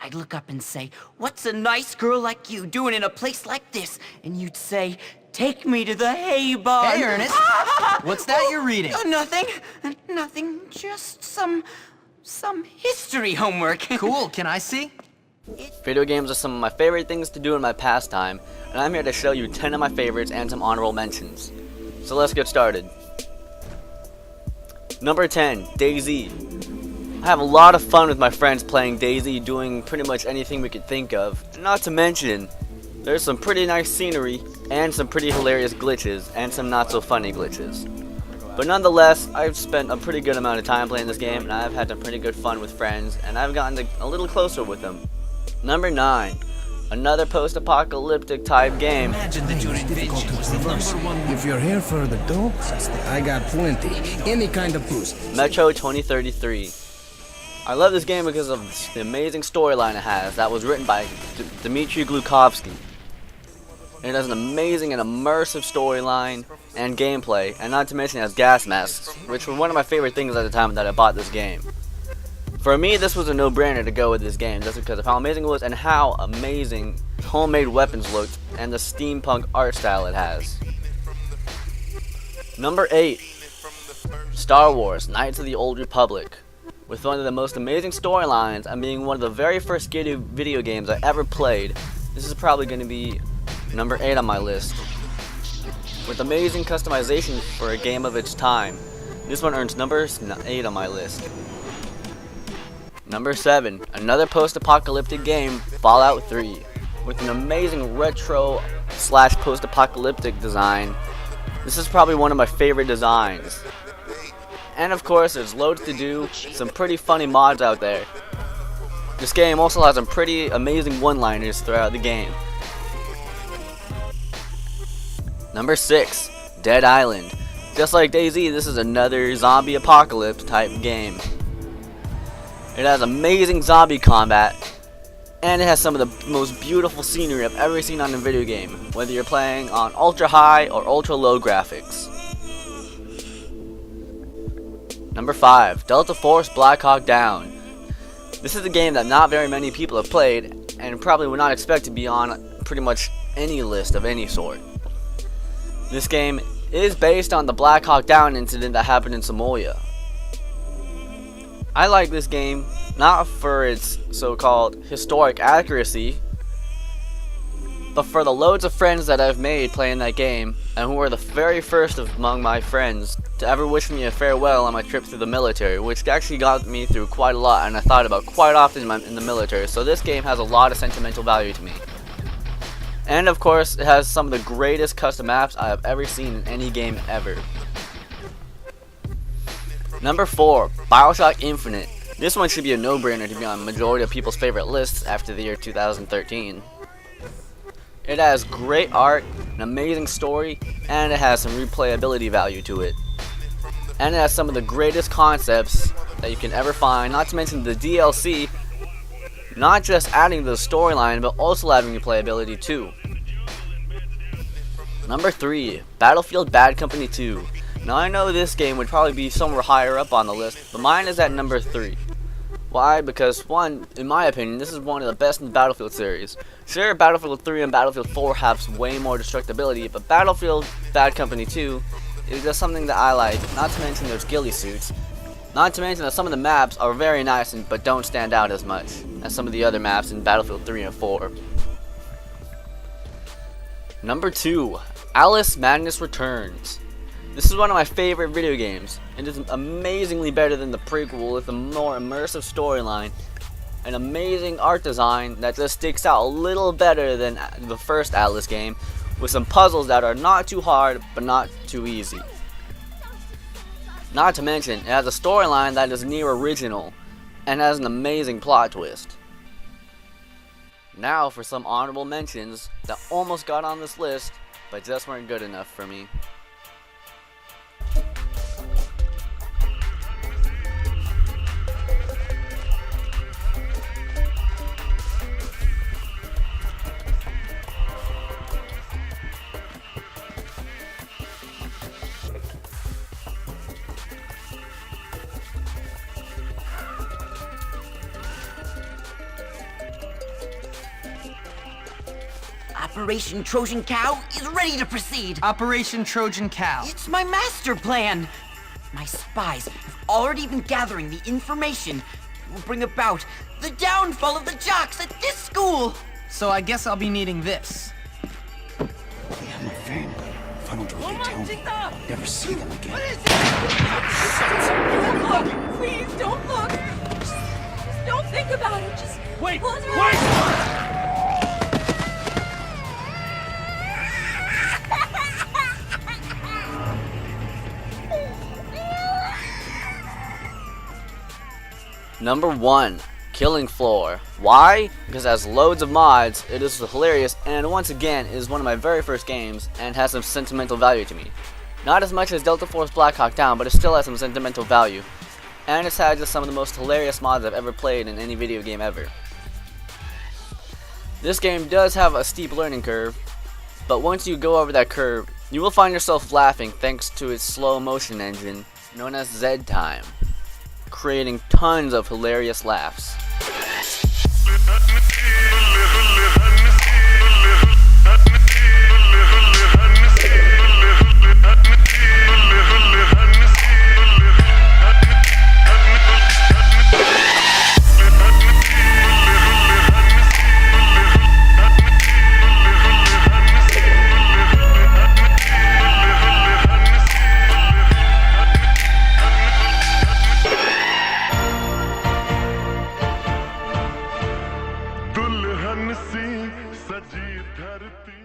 I'd look up and say, "What's a nice girl like you doing in a place like this?" And you'd say, "Take me to the hay barn." Hey, Ernest. What's that you're reading? Nothing. Nothing. Just some history homework. Cool, can I see? Video games are some of my favorite things to do in my pastime, and I'm here to show you 10 of my favorites and some honorable mentions. So let's get started. Number 10, DayZ. I have a lot of fun with my friends playing DayZ, doing pretty much anything we could think of. Not to mention, there's some pretty nice scenery, and some pretty hilarious glitches, and some not so funny glitches. But nonetheless, I've spent a pretty good amount of time playing this game, and I've had some pretty good fun with friends, and I've gotten a little closer with them. Number 9, another post-apocalyptic type game. Imagine that your invention was the number one. If you're here for the dough, I got plenty. Any kind of boost. Metro 2033. I love this game because of the amazing storyline it has that was written by Dmitry Glukovsky. It has an amazing and immersive storyline and gameplay, and not to mention it has gas masks, which were one of my favorite things at the time that I bought this game. For me, this was a no-brainer to go with this game, just because of how amazing it was and how amazing homemade weapons looked and the steampunk art style it has. Number 8, Star Wars: Knights of the Old Republic. With one of the most amazing storylines and being one of the very first video games I ever played, this is probably going to be number 8 on my list. With amazing customization for a game of its time, this one earns number 8 on my list. Number 7, another post-apocalyptic game, Fallout 3. With an amazing retro / post-apocalyptic design, this is probably one of my favorite designs. And of course, there's loads to do, some pretty funny mods out there. This game also has some pretty amazing one-liners throughout the game. Number 6, Dead Island. Just like DayZ, this is another zombie apocalypse type game. It has amazing zombie combat, and it has some of the most beautiful scenery I've ever seen on a video game, whether you're playing on ultra high or ultra low graphics. Number 5, Delta Force Black Hawk Down. This is a game that not very many people have played, and probably would not expect to be on pretty much any list of any sort. This game is based on the Black Hawk Down incident that happened in Somalia. I like this game not for its so-called historic accuracy, but for the loads of friends that I've made playing that game, and who were the very first among my friends to ever wish me a farewell on my trip through the military, which actually got me through quite a lot, and I thought about quite often in the military, so this game has a lot of sentimental value to me. And of course, it has some of the greatest custom maps I have ever seen in any game ever. Number 4, BioShock Infinite. This one should be a no-brainer to be on the majority of people's favorite lists after the year 2013. It has great art, an amazing story, and it has some replayability value to it. And it has some of the greatest concepts that you can ever find, not to mention the DLC, not just adding to the storyline, but also adding replayability too. Number 3, Battlefield Bad Company 2. Now I know this game would probably be somewhere higher up on the list, but mine is at number 3. Why? Because one, in my opinion, this is one of the best in the Battlefield series. Sure, Battlefield 3 and Battlefield 4 have way more destructibility, but Battlefield Bad Company 2 is just something that I like, not to mention there's ghillie suits. Not to mention that some of the maps are very nice but don't stand out as much as some of the other maps in Battlefield 3 and 4. Number 2, Alice Madness Returns. This is one of my favorite video games. It is amazingly better than the prequel with a more immersive storyline, an amazing art design that just sticks out a little better than the first Alice game, with some puzzles that are not too hard but not too easy. Not to mention, it has a storyline that is near original and has an amazing plot twist. Now for some honorable mentions that almost got on this list but just weren't good enough for me. Operation Trojan Cow is ready to proceed. Operation Trojan Cow. It's my master plan. My spies have already been gathering the information that will bring about the downfall of the jocks at this school. So I guess I'll be needing this. I'm a fan. If I don't do what they tell me, I'll never see them again. Don't look! Please, don't look! Just don't think about it. Just close your eyes. Number 1, Killing Floor. Why? Because it has loads of mods, it is hilarious, and once again, it is one of my very first games, and has some sentimental value to me. Not as much as Delta Force Black Hawk Down, but it still has some sentimental value. And it's had just some of the most hilarious mods I've ever played in any video game ever. This game does have a steep learning curve, but once you go over that curve, you will find yourself laughing thanks to its slow motion engine, known as Z Time, creating tons of hilarious laughs. दुल्हन सी सजी धरती